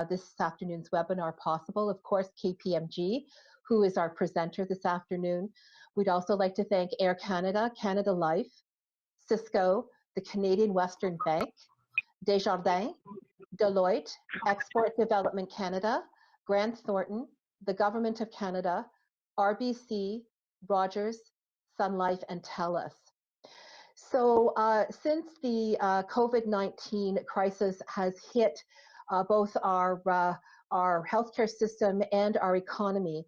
this afternoon's webinar possible. Of course, KPMG, who is our presenter this afternoon. We'd also like to thank Air Canada, Canada Life, Cisco, the Canadian Western Bank, Desjardins, Deloitte, Export Development Canada, Grant Thornton, the Government of Canada, RBC, Rogers, Sun Life, and TELUS. So since the COVID-19 crisis has hit both our healthcare system and our economy,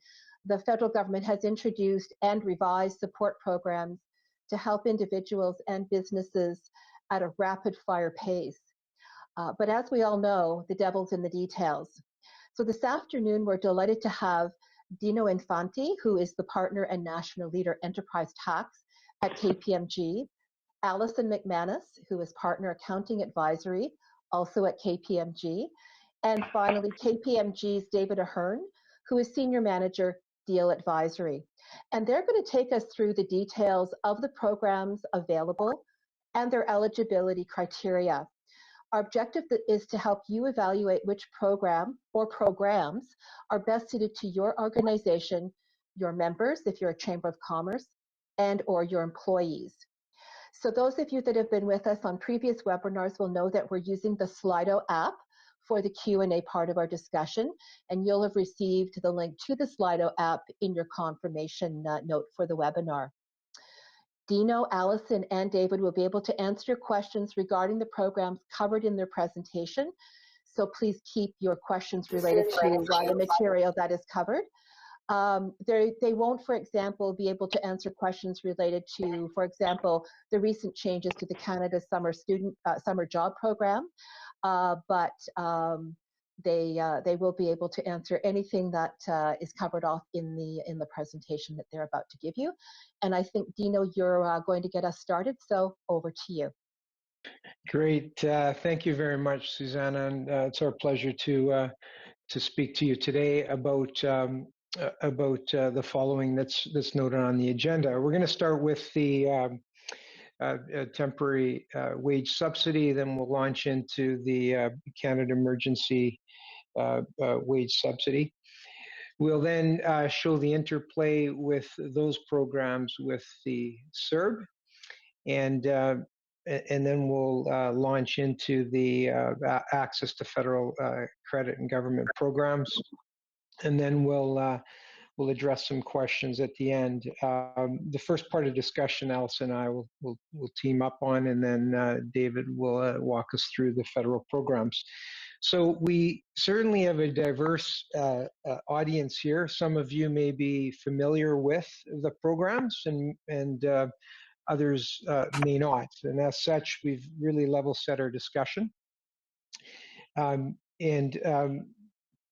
the federal government has introduced and revised support programs to help individuals and businesses at a rapid-fire pace. But as we all know, the devil's in the details. So this afternoon, we're delighted to have Dino Infanti, who is the partner and national leader enterprise tax at KPMG, Alison McManus, who is partner accounting advisory, also at KPMG, and finally KPMG's David Ahern, who is senior manager, deal advisory. And they're going to take us through the details of the programs available and their eligibility criteria. Our objective is to help you evaluate which program or programs are best suited to your organization, your members, if you're a Chamber of Commerce, and or your employees. So those of you that have been with us on previous webinars will know that we're using the Slido app for the Q&A part of our discussion, and you'll have received the link to the Slido app in your confirmation note for the webinar. Dino, Alison, and David will be able to answer your questions regarding the programs covered in their presentation. So please keep your questions related to the material that is covered. They won't, for example, be able to answer questions related to, for example, the recent changes to the Canada Summer Job Program, but they will be able to answer anything that is covered off in the presentation that they're about to give you. And I think, Dino, you're going to get us started, so over to you. Great, thank you very much, Susanna, and it's our pleasure to speak to you today about the following that's noted on the agenda. We're going to start with the temporary wage subsidy, then we'll launch into the Canada Emergency Wage Subsidy. We'll then show the interplay with those programs with the Serb, and then we'll launch into the access to federal credit and government programs, and then we'll address some questions at the end. The first part of discussion, Alison and I will team up on, and then David will walk us through the federal programs. So we certainly have a diverse audience here. Some of you may be familiar with the programs, and others may not. And as such, we've really level set our discussion.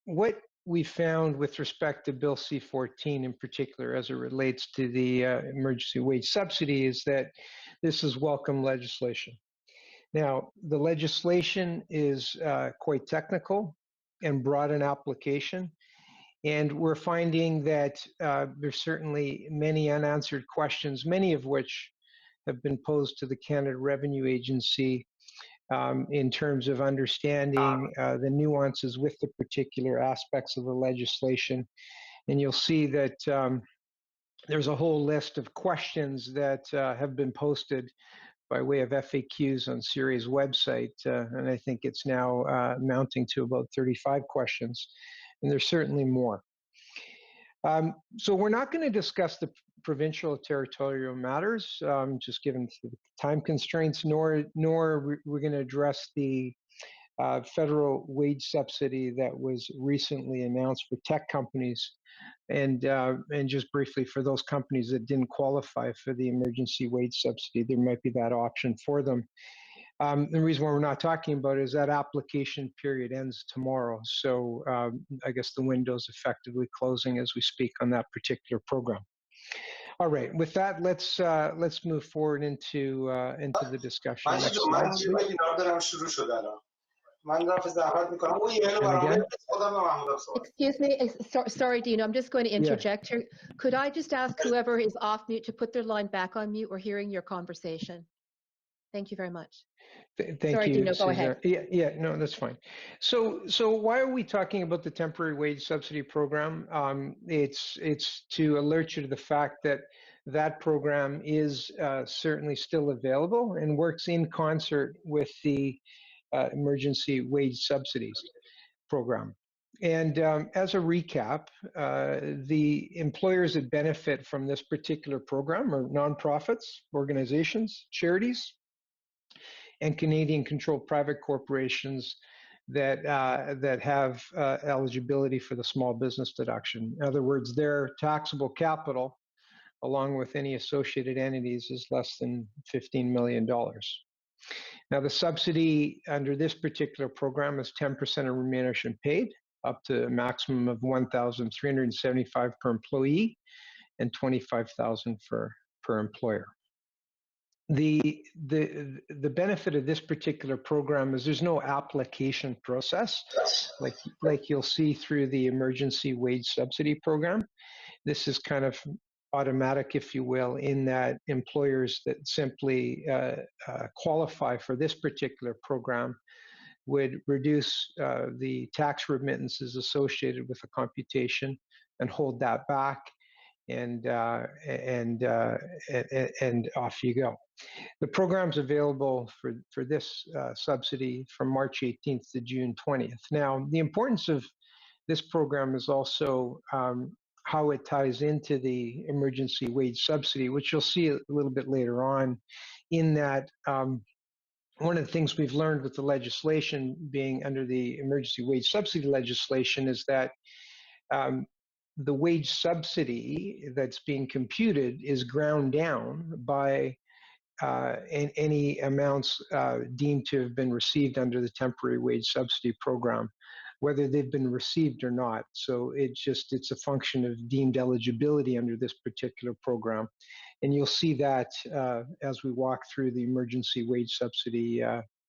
What we found with respect to Bill C-14 in particular, as it relates to the emergency wage subsidy, is that this is welcome legislation. Now, the legislation is quite technical and broad in application, and we're finding that there's certainly many unanswered questions, many of which have been posed to the Canada Revenue Agency in terms of understanding the nuances with the particular aspects of the legislation. And you'll see that there's a whole list of questions that have been posted by way of FAQs on CRA's website, and I think it's now amounting to about 35 questions, and there's certainly more. So we're not going to discuss the provincial or territorial matters, just given the time constraints, nor we're going to address the federal wage subsidy that was recently announced for tech companies, and just briefly for those companies that didn't qualify for the emergency wage subsidy, there might be that option for them. The reason why we're not talking about it is that application period ends tomorrow, so I guess the window's effectively closing as we speak on that particular program. All right, with that, let's move forward into the discussion. Next slide, Excuse me, sorry, Dino, I'm just going to interject here. Could I just ask whoever is off mute to put their line back on mute? We're hearing your conversation. Thank you very much. Thank Sorry, you, Dino, go ahead. Suzanne. Yeah, no, that's fine. So why are we talking about the temporary wage subsidy program? It's to alert you to the fact that that program is certainly still available and works in concert with the emergency wage subsidies program. And as a recap, the employers that benefit from this particular program are nonprofits, organizations, charities, and Canadian-controlled private corporations that have eligibility for the small business deduction. In other words, their taxable capital, along with any associated entities, is less than $15 million. Now, the subsidy under this particular program is 10% of remuneration paid, up to a maximum of $1,375 per employee and $25,000 per employer. The benefit of this particular program is there's no application process like you'll see through the emergency wage subsidy program. This is kind of automatic, if you will, in that employers that simply qualify for this particular program would reduce the tax remittances associated with the computation and hold that back, and off you go. The program's available for this subsidy from March 18th to June 20th. Now, the importance of this program is also how it ties into the emergency wage subsidy, which you'll see a little bit later on, in that one of the things we've learned with the legislation being under the emergency wage subsidy legislation is that the wage subsidy that's being computed is ground down by any amounts deemed to have been received under the temporary wage subsidy program, whether they've been received or not. So it's a function of deemed eligibility under this particular program. And you'll see that as we walk through the emergency wage subsidy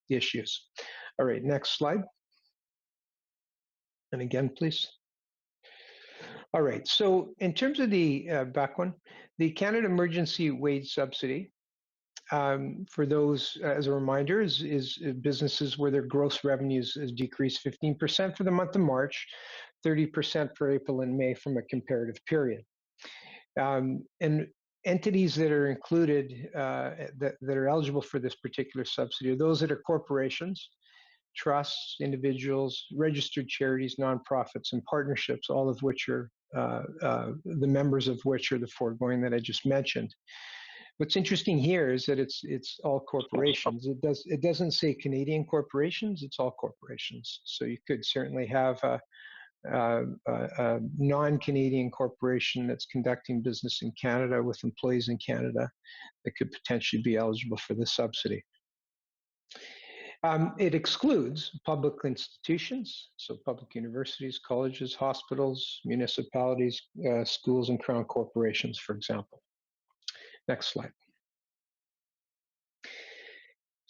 issues. All right, next slide. And again, please. All right, so in terms of the back one, the Canada Emergency Wage Subsidy, for those, as a reminder, is businesses where their gross revenues has decreased 15% for the month of March, 30% for April and May from a comparative period. And entities that are included, that are eligible for this particular subsidy are those that are corporations, trusts, individuals, registered charities, nonprofits, and partnerships, all of which are, the members of which are the foregoing that I just mentioned. What's interesting here is that it's all corporations. It doesn't say Canadian corporations. It's all corporations. So you could certainly have a non-Canadian corporation that's conducting business in Canada with employees in Canada that could potentially be eligible for the subsidy. It excludes public institutions, so public universities, colleges, hospitals, municipalities, schools, and crown corporations, for example. Next slide.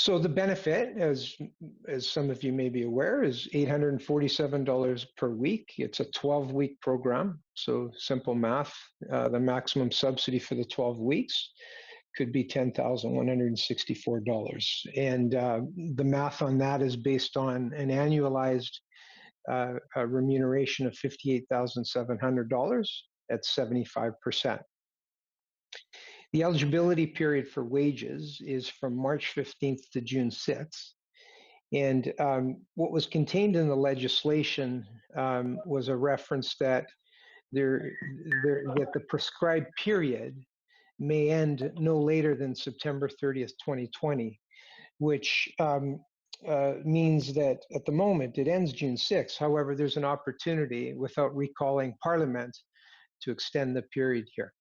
So the benefit, as some of you may be aware, is $847 per week. It's a 12-week program, so simple math. The maximum subsidy for the 12 weeks could be $10,164. And the math on that is based on an annualized remuneration of $58,700 at 75%. The eligibility period for wages is from March 15th to June 6th. And what was contained in the legislation was a reference that that the prescribed period may end no later than September 30th, 2020, which means that at the moment it ends June 6th. However, there's an opportunity without recalling Parliament to extend the period here.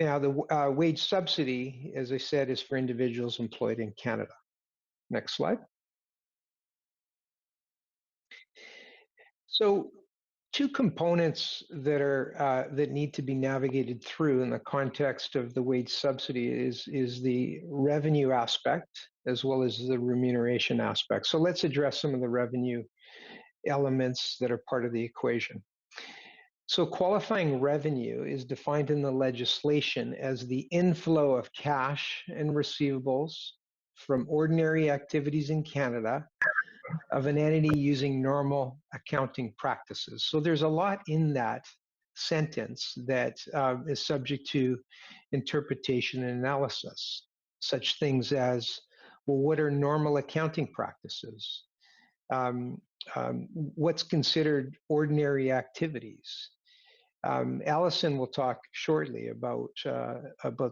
Now, the wage subsidy, as I said, is for individuals employed in Canada. Next slide. So, two components that are that need to be navigated through in the context of the wage subsidy is the revenue aspect as well as the remuneration aspect. So let's address some of the revenue elements that are part of the equation. So qualifying revenue is defined in the legislation as the inflow of cash and receivables from ordinary activities in Canada of an entity using normal accounting practices. So there's a lot in that sentence that is subject to interpretation and analysis, such things as, well, what are normal accounting practices? What's considered ordinary activities? Allison will talk shortly about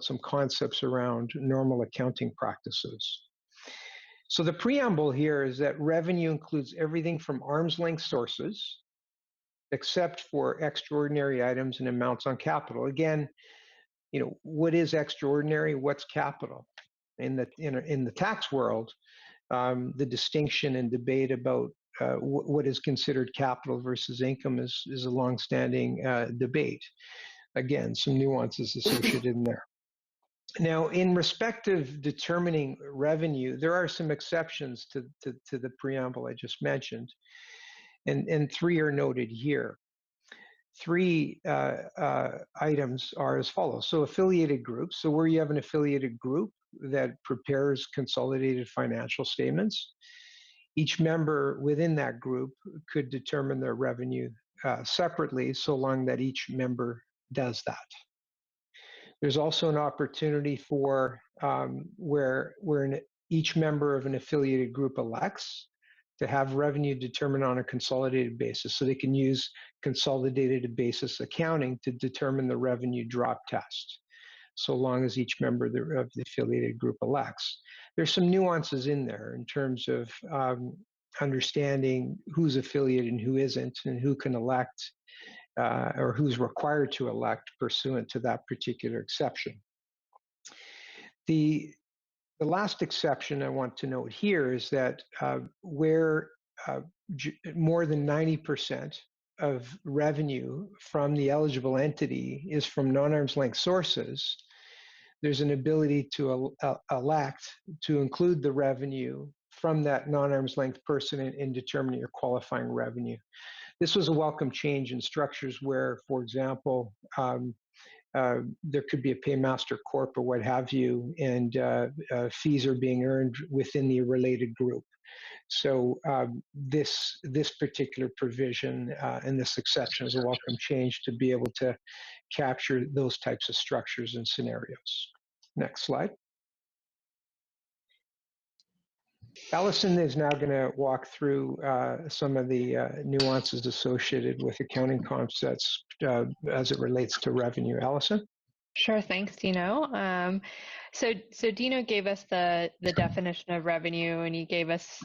some concepts around normal accounting practices. So the preamble here is that revenue includes everything from arm's length sources, except for extraordinary items and amounts on capital. Again, what is extraordinary? What's capital? In the tax world, the distinction and debate about what is considered capital versus income is a longstanding debate. Again, some nuances associated in there. Now, in respect of determining revenue, there are some exceptions to the preamble I just mentioned, and three are noted here. Three items are as follows. So affiliated groups, so where you have an affiliated group that prepares consolidated financial statements, each member within that group could determine their revenue separately, so long that each member does that. There's also an opportunity for where each member of an affiliated group elects to have revenue determined on a consolidated basis. So they can use consolidated basis accounting to determine the revenue drop test, so long as each member of the affiliated group elects. There's some nuances in there in terms of understanding who's affiliated and who isn't, and who can elect or who's required to elect pursuant to that particular exception. The last exception I want to note here is that where more than 90% of revenue from the eligible entity is from non-arm's length sources, there's an ability to elect to include the revenue from that non-arm's length person in determining your qualifying revenue. This was a welcome change in structures where, for example, there could be a paymaster corp or what have you, and fees are being earned within the related group. So this particular provision and this exception is a welcome change to be able to capture those types of structures and scenarios. Next slide. Allison is now going to walk through some of the nuances associated with accounting concepts as it relates to revenue. Allison? Sure, thanks, Dino. So Dino gave us the definition of revenue, and he gave us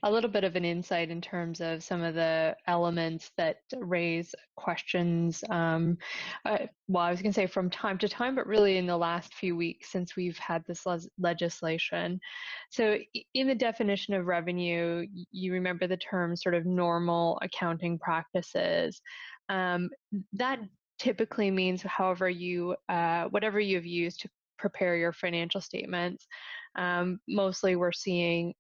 a little bit of an insight in terms of some of the elements that raise questions. Well, I was going to say from time to time, but really in the last few weeks since we've had this legislation. So in the definition of revenue, you remember the term sort of normal accounting practices. That typically means however you, whatever you've used to prepare your financial statements. Mostly we're seeing,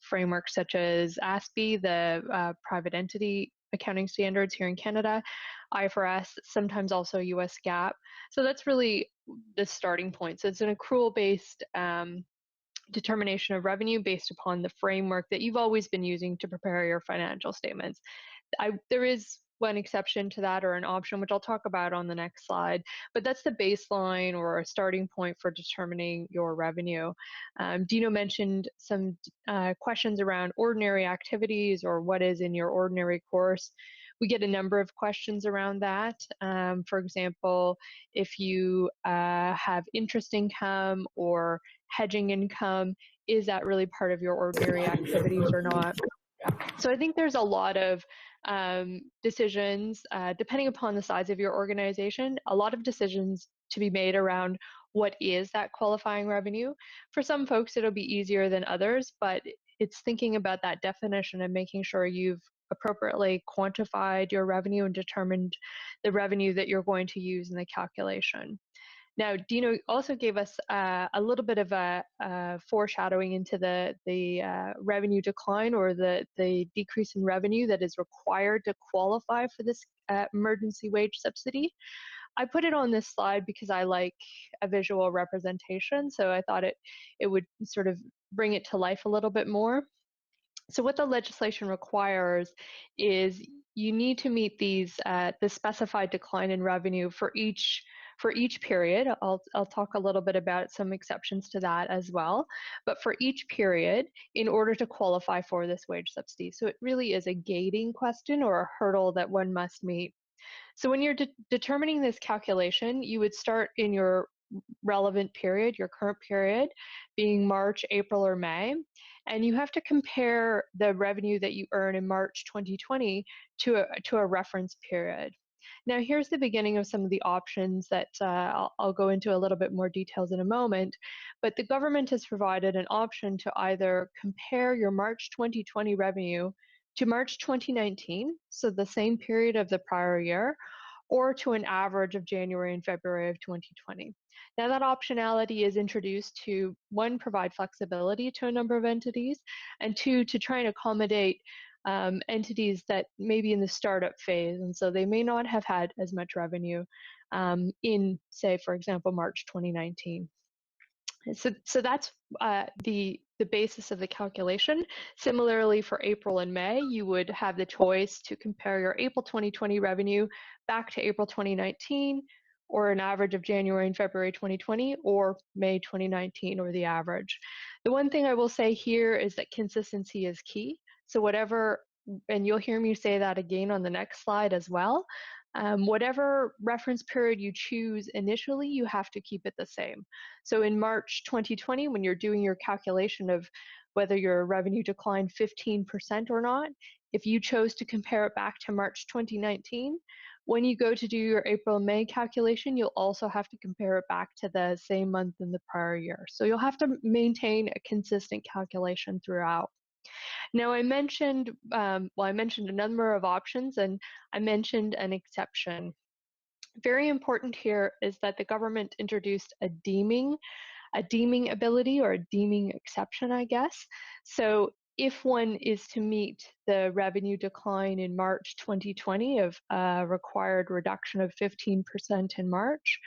frameworks such as ASPE, the private entity accounting standards here in Canada, IFRS, sometimes also US GAAP. So that's really the starting point. So it's an accrual-based determination of revenue based upon the framework that you've always been using to prepare your financial statements. There is one exception to that, or an option, which I'll talk about on the next slide, but that's the baseline or a starting point for determining your revenue. Dino mentioned some questions around ordinary activities or what is in your ordinary course. We get a number of questions around that. For example, if you have interest income or hedging income, is that really part of your ordinary activities or not? So I think there's a lot of decisions, depending upon the size of your organization, a lot of decisions to be made around what is that qualifying revenue. For some folks, it'll be easier than others, but it's thinking about that definition and making sure you've appropriately quantified your revenue and determined the revenue that you're going to use in the calculation. Now, Dino also gave us a little bit of a foreshadowing into the revenue decline or the decrease in revenue that is required to qualify for this emergency wage subsidy. I put it on this slide because I like a visual representation, so I thought it would sort of bring it to life a little bit more. So what the legislation requires is you need to meet the specified decline in revenue for each period. I'll talk a little bit about some exceptions to that as well, but for each period in order to qualify for this wage subsidy. So it really is a gating question or a hurdle that one must meet. So when you're determining this calculation, you would start in your relevant period, your current period, being March, April, or May, and you have to compare the revenue that you earn in March 2020 to a reference period. Now, here's the beginning of some of the options that I'll go into a little bit more details in a moment, but the government has provided an option to either compare your March 2020 revenue to March 2019, so the same period of the prior year, or to an average of January and February of 2020. Now that optionality is introduced to, one, provide flexibility to a number of entities, and two, to try and accommodate entities that may be in the startup phase, and so they may not have had as much revenue in, say, for example, March 2019. So that's the basis of the calculation. Similarly, for April and May, you would have the choice to compare your April 2020 revenue back to April 2019, or an average of January and February 2020, or May 2019, or the average. The one thing I will say here is that consistency is key. So whatever, and you'll hear me say that again on the next slide as well, whatever reference period you choose initially, you have to keep it the same. So in March 2020, when you're doing your calculation of whether your revenue declined 15% or not, if you chose to compare it back to March 2019, when you go to do your April-May calculation, you'll also have to compare it back to the same month in the prior year. So you'll have to maintain a consistent calculation throughout. Now, I mentioned a number of options, and I mentioned an exception. Very important here is that the government introduced a deeming ability, or a deeming exception, I guess. So if one is to meet the revenue decline in March 2020 of a required reduction of 15% in March,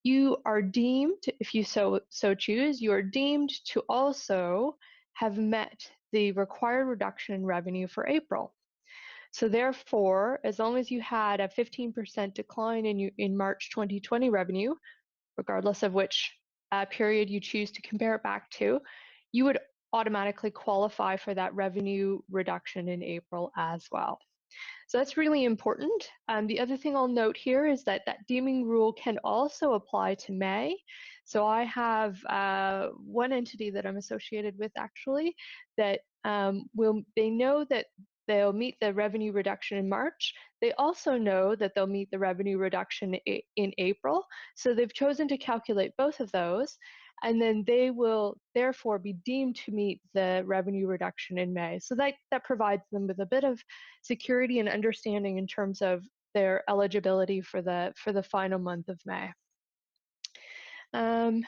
you are deemed, if you so choose, you are deemed to also have met the required reduction in revenue for April. So therefore, as long as you had a 15% decline in March 2020 revenue, regardless of which period you choose to compare it back to, you would automatically qualify for that revenue reduction in April as well. So that's really important. The other thing I'll note here is that that deeming rule can also apply to May. So I have one entity that I'm associated with, actually, that they know that they'll meet the revenue reduction in March. They also know that they'll meet the revenue reduction in April. So they've chosen to calculate both of those, and then they will therefore be deemed to meet the revenue reduction in May. So that provides them with a bit of security and understanding in terms of their eligibility for the final month of May. I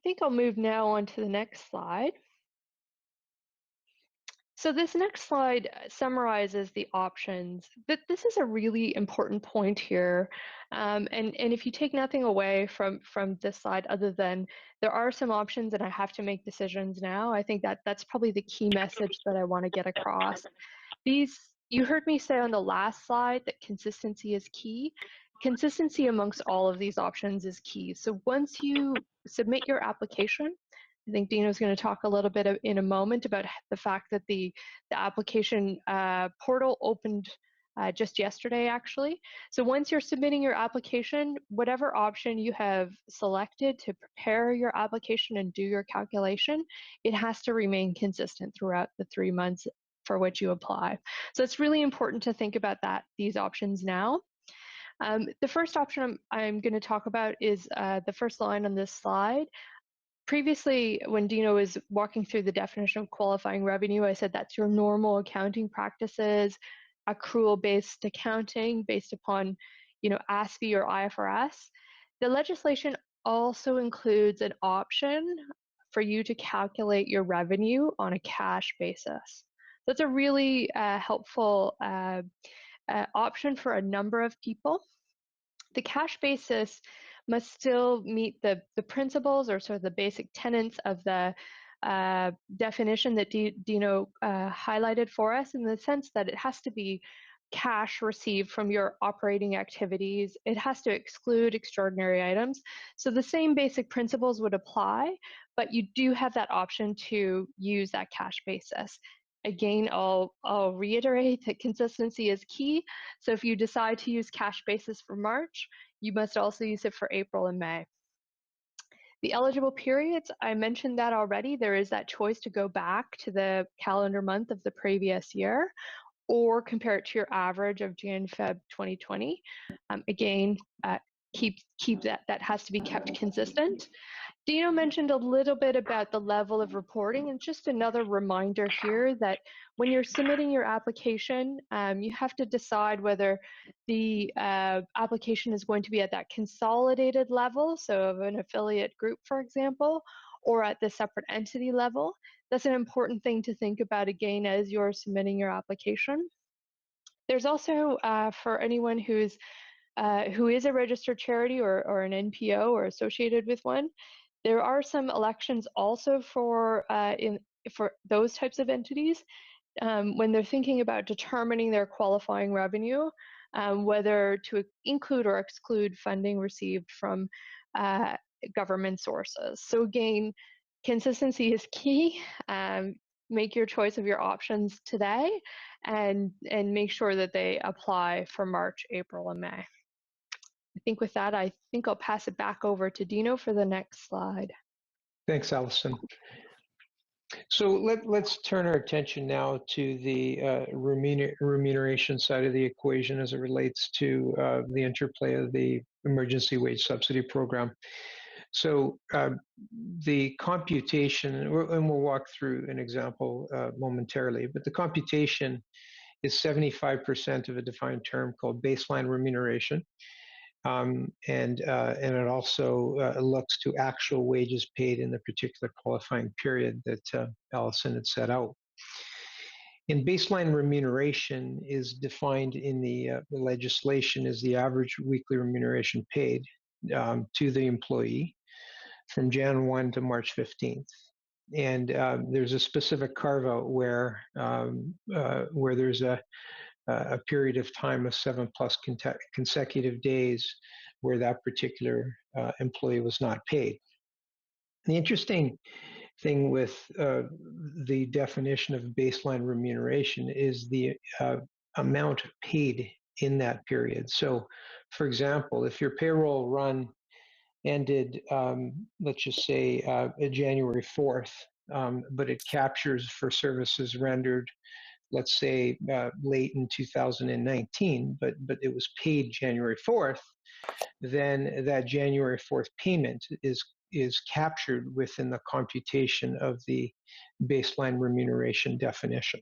think I'll move now on to the next slide. So this next slide summarizes the options. This is a really important point here, and if you take nothing away from this slide other than there are some options and I have to make decisions now, I think that's probably the key message that I want to get across. You heard me say on the last slide that consistency is key. Consistency amongst all of these options is key. So once you submit your application, I think Dino's going to talk a little bit in a moment about the fact that the application portal opened just yesterday, actually. So once you're submitting your application, whatever option you have selected to prepare your application and do your calculation, it has to remain consistent throughout the 3 months for which you apply. So it's really important to think about these options now. The first option I'm going to talk about is the first line on this slide. Previously, when Dino was walking through the definition of qualifying revenue, I said that's your normal accounting practices, accrual-based accounting based upon, ASPE or IFRS. The legislation also includes an option for you to calculate your revenue on a cash basis. That's a really helpful option for a number of people. The cash basis must still meet the principles or sort of the basic tenets of the definition that Dino highlighted for us, in the sense that it has to be cash received from your operating activities. It has to exclude extraordinary items. So the same basic principles would apply, but you do have that option to use that cash basis. Again, I'll reiterate that consistency is key. So if you decide to use cash basis for March, you must also use it for April and May. The eligible periods, I mentioned that already. There is that choice to go back to the calendar month of the previous year, or compare it to your average of Jan-Feb 2020. Again, keep that has to be kept consistent. Dino mentioned a little bit about the level of reporting, and just another reminder here that when you're submitting your application, you have to decide whether the application is going to be at that consolidated level, so of an affiliate group, for example, or at the separate entity level. That's an important thing to think about, again, as you're submitting your application. There's also, for anyone who is a registered charity or an NPO or associated with one, there are some elections also for those types of entities when they're thinking about determining their qualifying revenue, whether to include or exclude funding received from government sources. So again, consistency is key. Make your choice of your options today, and make sure that they apply for March, April, and May. I think with that, I think I'll pass it back over to Dino for the next slide. Thanks, Alison. So let's turn our attention now to the remuneration side of the equation as it relates to the interplay of the emergency wage subsidy program. So the computation, and we'll walk through an example momentarily, but the computation is 75% of a defined term called baseline remuneration. And it also looks to actual wages paid in the particular qualifying period that Alison had set out. And baseline remuneration is defined in the legislation as the average weekly remuneration paid to the employee from Jan 1 to March 15th. And there's a specific carve out where there's a period of time of 7+ consecutive days where that particular employee was not paid. The interesting thing with the definition of baseline remuneration is the amount paid in that period. So, for example, if your payroll run ended, let's just say, January 4th, but it captures for services rendered, let's say, late in 2019, but it was paid January 4th, then that January 4th payment is captured within the computation of the baseline remuneration definition.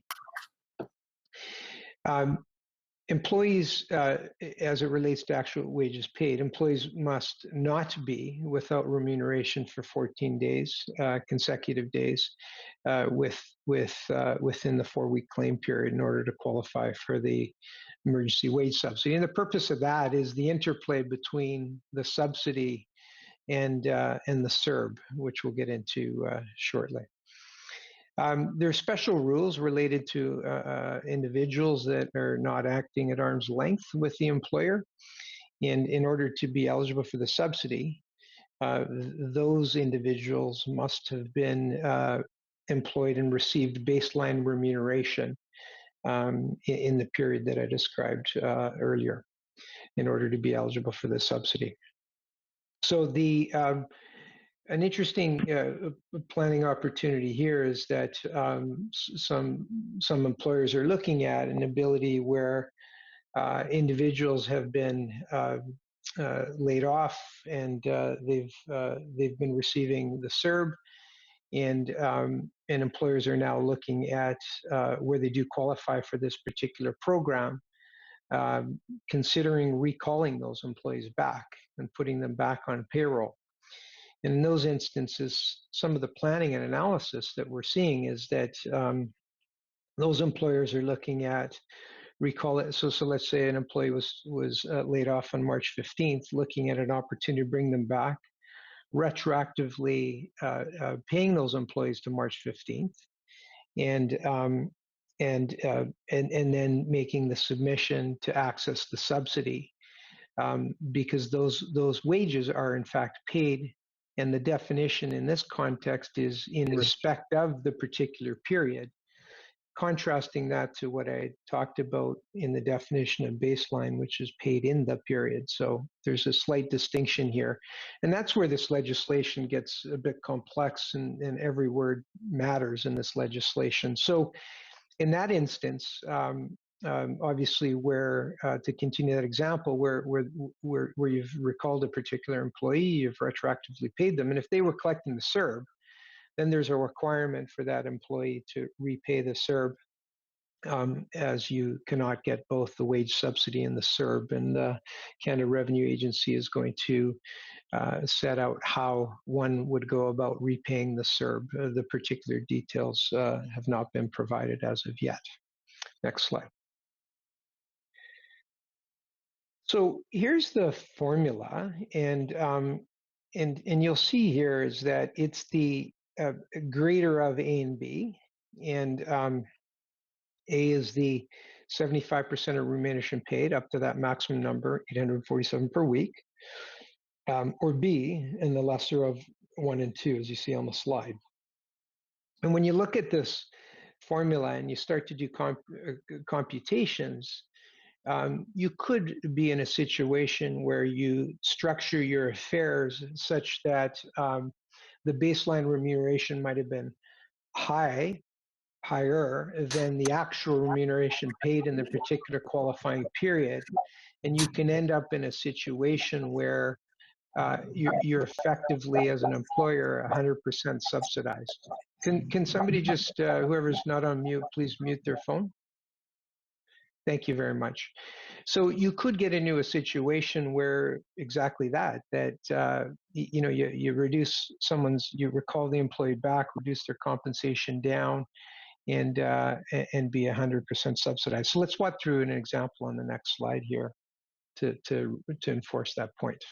Employees, as it relates to actual wages paid, employees must not be without remuneration for 14 days, consecutive days, within the 4-week claim period in order to qualify for the emergency wage subsidy. And the purpose of that is the interplay between the subsidy and the Serb, which we'll get into shortly. There are special rules related to individuals that are not acting at arm's length with the employer. And in order to be eligible for the subsidy, those individuals must have been employed and received baseline remuneration in the period that I described earlier in order to be eligible for the subsidy. So an interesting planning opportunity here is that some employers are looking at an ability where individuals have been laid off and they've been receiving the Serb, and employers are now looking at where they do qualify for this particular program, considering recalling those employees back and putting them back on payroll. And in those instances, some of the planning and analysis that we're seeing is that those employers are looking at recall it. So let's say an employee was laid off on March 15th, looking at an opportunity to bring them back, retroactively paying those employees to March 15th, and then making the submission to access the subsidy, because those wages are in fact paid, and the definition in this context is in respect of the particular period, contrasting that to what I talked about in the definition of baseline, which is paid in the period. So there's a slight distinction here. And that's where this legislation gets a bit complex, and every word matters in this legislation. So in that instance, obviously, where to continue that example, where you've recalled a particular employee, you've retroactively paid them, and if they were collecting the Serb, then there's a requirement for that employee to repay the Serb, as you cannot get both the wage subsidy and the Serb. And the Canada Revenue Agency is going to set out how one would go about repaying the Serb. The particular details have not been provided as of yet. Next slide. So here's the formula, and you'll see here is that it's the greater of A and B, and A is the 75% of remuneration paid up to that maximum number, 847 per week, or B, and the lesser of 1 and 2, as you see on the slide. And when you look at this formula and you start to do computations, you could be in a situation where you structure your affairs such that the baseline remuneration might have been higher than the actual remuneration paid in the particular qualifying period. And you can end up in a situation where you're effectively, as an employer, 100% subsidized. Can somebody just, whoever's not on mute, please mute their phone? Thank you very much. So you could get into a situation where exactly that you reduce you recall the employee back, reduce their compensation down, and be 100% subsidized. So let's walk through an example on the next slide here to enforce that point.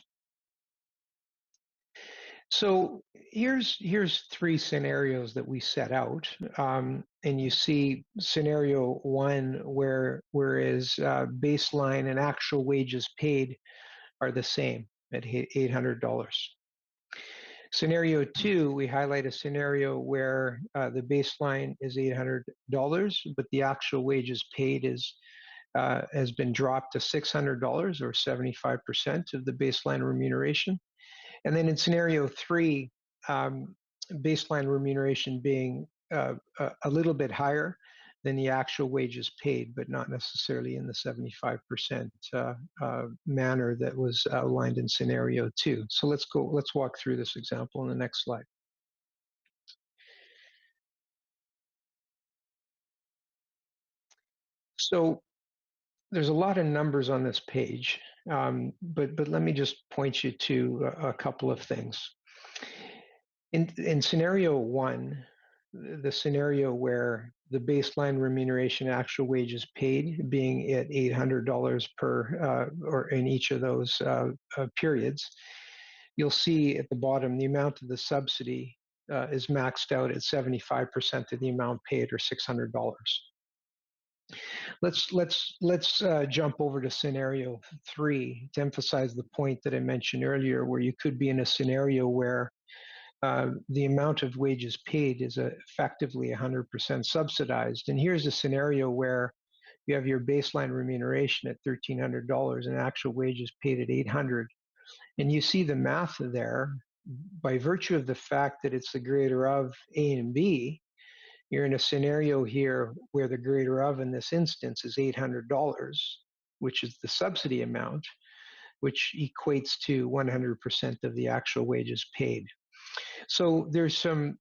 So here's 3 scenarios that we set out, and you see scenario 1 whereas baseline and actual wages paid are the same at $800. Scenario 2, we highlight a scenario where the baseline is $800, but the actual wages paid has been dropped to $600, or 75% of the baseline remuneration. And then in scenario 3, baseline remuneration being a little bit higher than the actual wages paid, but not necessarily in the 75% manner that was outlined in scenario 2. So let's walk through this example on the next slide. So there's a lot of numbers on this page, but let me just point you to a couple of things. In scenario 1, the scenario where the baseline remuneration actual wages paid being at $800 per, or in each of those periods, you'll see at the bottom the amount of the subsidy is maxed out at 75% of the amount paid, or $600. Let's jump over to scenario 3 to emphasize the point that I mentioned earlier, where you could be in a scenario where the amount of wages paid is effectively 100% subsidized. And here's a scenario where you have your baseline remuneration at $1,300 and actual wages paid at $800. And you see the math there. By virtue of the fact that it's the greater of A and B, you're in a scenario here where the greater of in this instance is $800, which is the subsidy amount, which equates to 100% of the actual wages paid. So there's some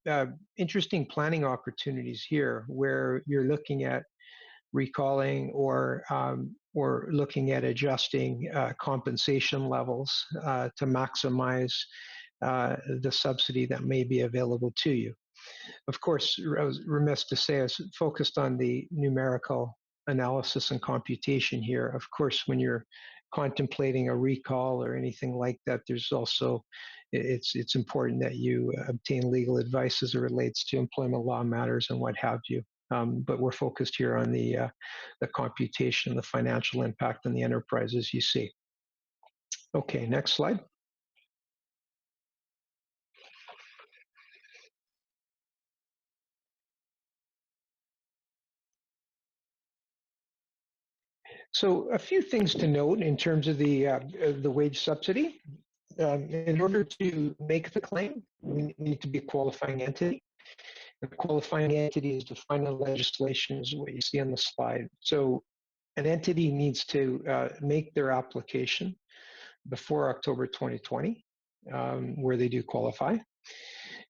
interesting planning opportunities here where you're looking at recalling or looking at adjusting compensation levels to maximize the subsidy that may be available to you. Of course, I was remiss to say I was focused on the numerical analysis and computation here. Of course, when you're contemplating a recall or anything like that, there's also, it's important that you obtain legal advice as it relates to employment law matters and what have you. But we're focused here on the computation, the financial impact on the enterprise, as you see. Okay, next slide. So a few things to note in terms of the wage subsidy. In order to make the claim, we need to be a qualifying entity. A qualifying entity is defined in legislation, is what you see on the slide. So an entity needs to make their application before October 2020, where they do qualify.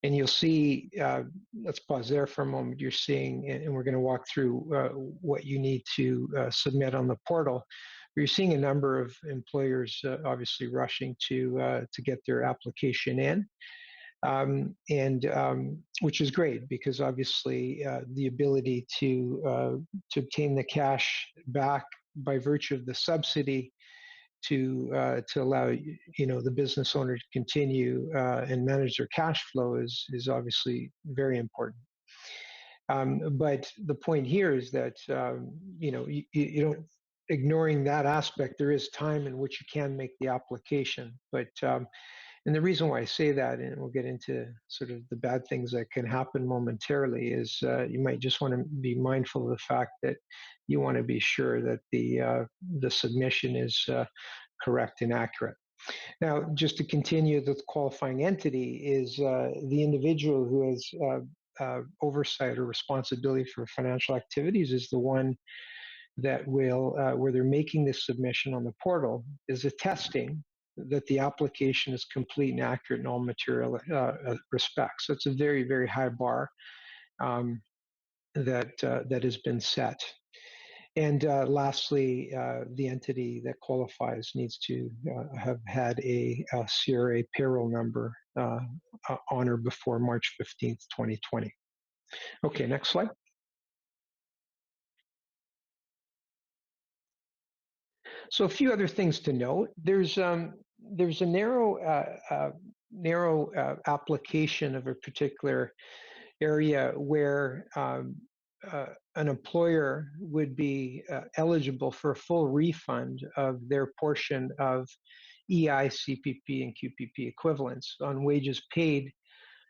And you'll see, let's pause there for a moment, you're seeing, and we're going to walk through what you need to submit on the portal. You're seeing a number of employers obviously rushing to get their application in. Which is great, because obviously the ability to obtain the cash back by virtue of the subsidy to allow the business owner to continue and manage their cash flow is obviously very important. But the point here is that you don't, ignoring that aspect, there is time in which you can make the application. But and the reason why I say that, and we'll get into sort of the bad things that can happen momentarily, is you might just want to be mindful of the fact that you want to be sure that the submission is correct and accurate. Now, just to continue, the qualifying entity is the individual who has oversight or responsibility for financial activities is the one that will, where they're making this submission on the portal, is attesting that the application is complete and accurate in all material respects. So it's a very, very high bar that has been set. And lastly, the entity that qualifies needs to have had a CRA payroll number on or before March 15th, 2020. Okay, next slide. So a few other things to note. There's a narrow application of a particular area where an employer would be eligible for a full refund of their portion of EI, CPP, and QPP equivalents on wages paid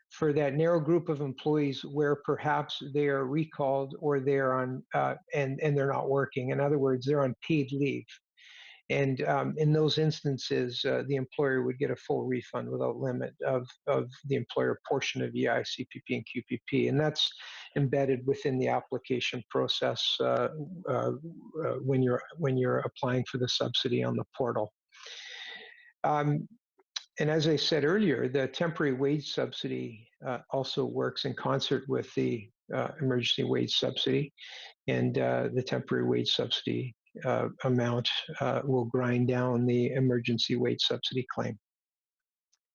for that narrow group of employees where perhaps they are recalled or they're on and they're not working. In other words, they're on paid leave. And in those instances, the employer would get a full refund without limit of the employer portion of EI, CPP, and QPP. And that's embedded within the application process when you're applying for the subsidy on the portal. And as I said earlier, the temporary wage subsidy also works in concert with the emergency wage subsidy, and the temporary wage subsidy amount will grind down the emergency wage subsidy claim.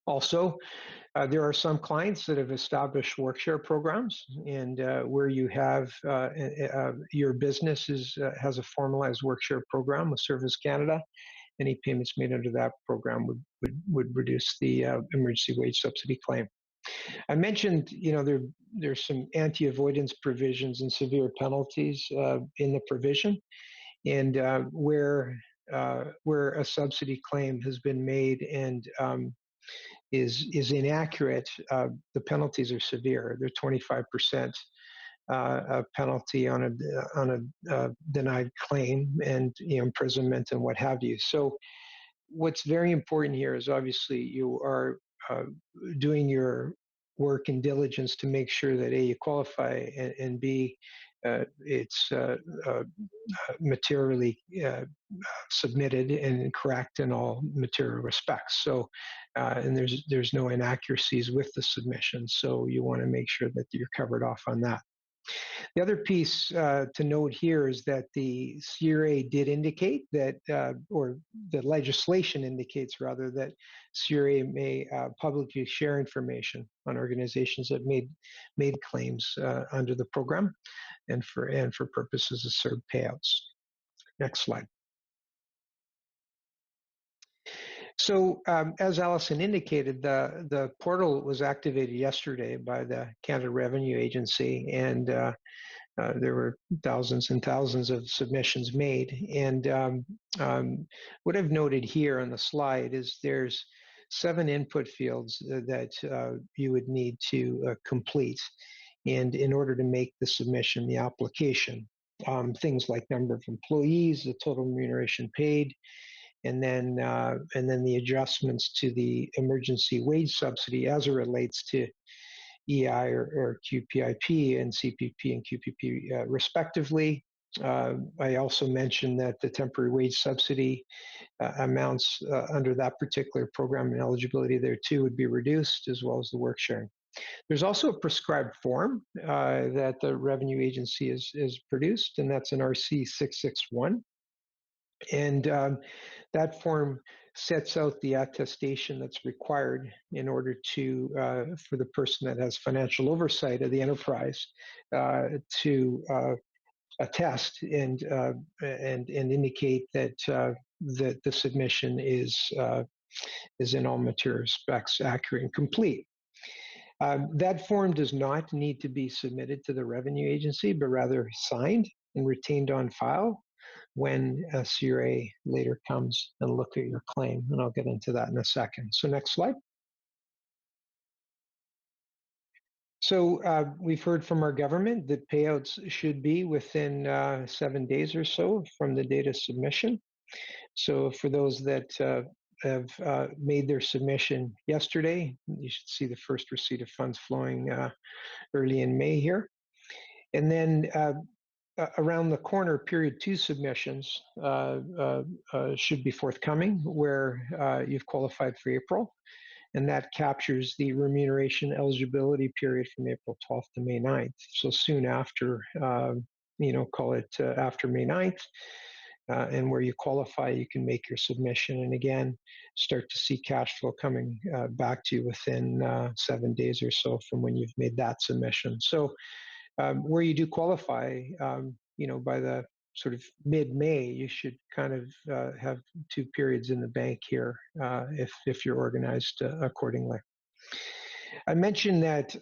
Also, there are some clients that have established work-share programs, and where you have your business has a formalized work-share program with Service Canada. Any payments made under that program would reduce the emergency wage subsidy claim. I mentioned, there's some anti-avoidance provisions and severe penalties in the provision, and where a subsidy claim has been made and is inaccurate, the penalties are severe. They're 25% penalty on a denied claim, and imprisonment and what have you. So what's very important here is obviously you are doing your work and diligence to make sure that A, you qualify, and B, it's materially submitted and correct in all material respects. So, and there's no inaccuracies with the submission. So you want to make sure that you're covered off on that. The other piece to note here is that the CRA did indicate that, or the legislation indicates rather, that CRA may publicly share information on organizations that made claims under the program and for purposes of Serb payouts. Next slide. So as Allison indicated, the portal was activated yesterday by the Canada Revenue Agency, and there were thousands and thousands of submissions made. And what I've noted here on the slide is there's 7 input fields that you would need to complete. And in order to make the submission, the application, things like number of employees, the total remuneration paid, and then the adjustments to the emergency wage subsidy as it relates to EI or QPIP and CPP and QPP respectively. I also mentioned that the temporary wage subsidy amounts under that particular program and eligibility there too would be reduced, as well as the work sharing. There's also a prescribed form that the Revenue Agency has produced, and that's an RC 661. And that form sets out the attestation that's required in order to for the person that has financial oversight of the enterprise to attest and indicate that that the submission is in all material respects accurate and complete. That form does not need to be submitted to the Revenue Agency, but rather signed and retained on file when a CRA later comes and look at your claim, and I'll get into that in a second. So next slide. So we've heard from our government that payouts should be within 7 days or so from the date of submission. So for those that have made their submission yesterday, you should see the first receipt of funds flowing early in May here. And then around the corner, period 2 submissions should be forthcoming, where you've qualified for April, and that captures the remuneration eligibility period from April 12th to May 9th. So soon after, call it after May 9th, and where you qualify, you can make your submission, and again, start to see cash flow coming back to you within 7 days or so from when you've made that submission. So where you do qualify, by the sort of mid-May, you should kind of have 2 periods in the bank here if you're organized accordingly. I mentioned that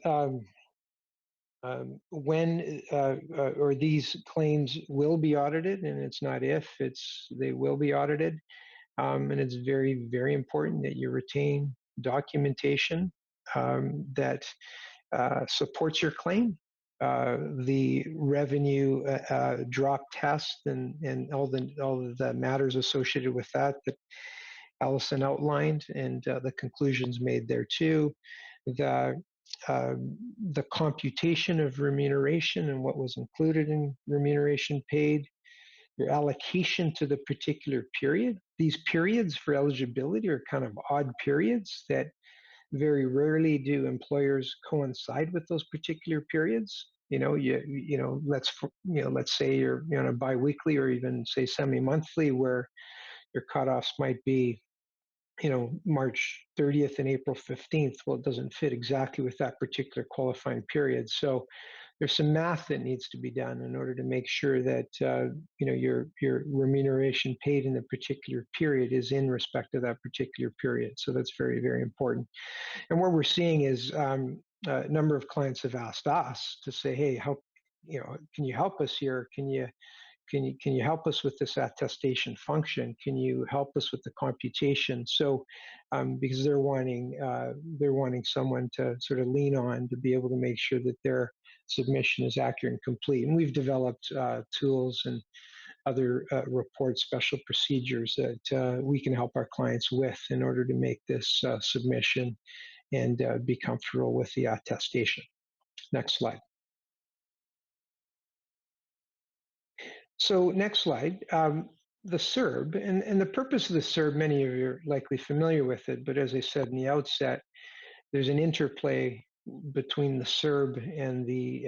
when or these claims will be audited, and it's not if, they will be audited, and it's very, very important that you retain documentation that supports your claim. The revenue drop test and all of the matters associated with that Allison outlined, and the conclusions made there too. The computation of remuneration and what was included in remuneration paid, your allocation to the particular period. These periods for eligibility are kind of odd periods that very rarely do employers coincide with those particular periods. Let's say you're on a biweekly or even say semi-monthly, where your cutoffs might be, March 30th and April 15th. Well, it doesn't fit exactly with that particular qualifying period. So there's some math that needs to be done in order to make sure that your remuneration paid in the particular period is in respect to that particular period. So that's very, very important. And what we're seeing is a number of clients have asked us to say, hey, can you help us here? Can you help us with this attestation function? Can you help us with the computation? So because they're wanting someone to sort of lean on to be able to make sure that their submission is accurate and complete. And we've developed tools and other report special procedures that we can help our clients with in order to make this submission and be comfortable with the attestation. Next slide. So next slide, the Serb, and the purpose of the Serb, many of you are likely familiar with it, but as I said in the outset, there's an interplay between the Serb and the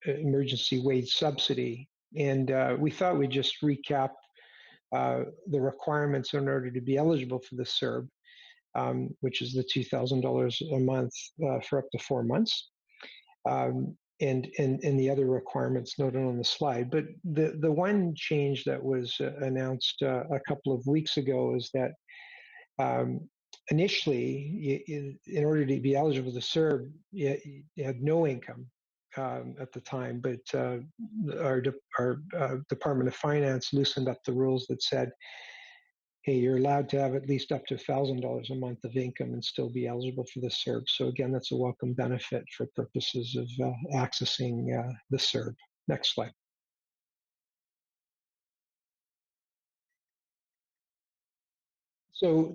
emergency wage subsidy. And we thought we'd just recap the requirements in order to be eligible for the Serb, which is the $2,000 a month for up to 4 months. And the other requirements noted on the slide. But the one change that was announced a couple of weeks ago is that initially, in order to be eligible to serve, you had no income at the time, but our Department of Finance loosened up the rules that said, hey, you're allowed to have at least up to $1,000 a month of income and still be eligible for the SERB. So again, that's a welcome benefit for purposes of accessing the SERB. Next slide. So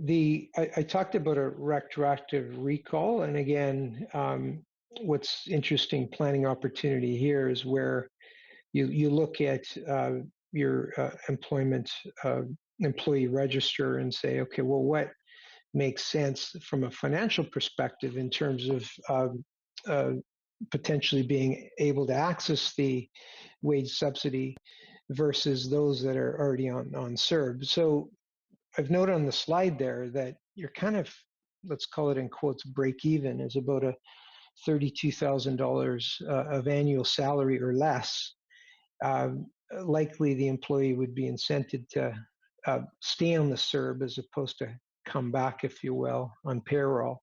I talked about a retroactive recall, and again, what's interesting planning opportunity here is where you look at your employee register and say, okay, well, what makes sense from a financial perspective in terms of potentially being able to access the wage subsidy versus those that are already on SERB. So I've noted on the slide there that you're kind of, let's call it in quotes, break even is about a $32,000 of annual salary or less. Likely the employee would be incented to stay on the SERB as opposed to come back, if you will, on payroll,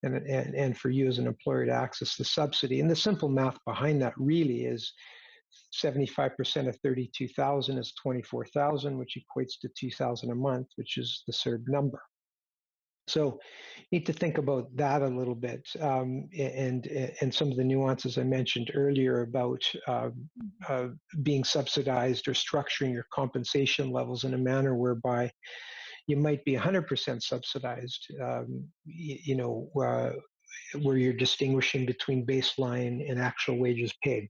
and for you as an employer to access the subsidy. And the simple math behind that really is 75% of 32,000 is 24,000, which equates to 2,000 a month, which is the SERB number. So you need to think about that a little bit, and some of the nuances I mentioned earlier about being subsidized or structuring your compensation levels in a manner whereby you might be 100% subsidized, where you're distinguishing between baseline and actual wages paid.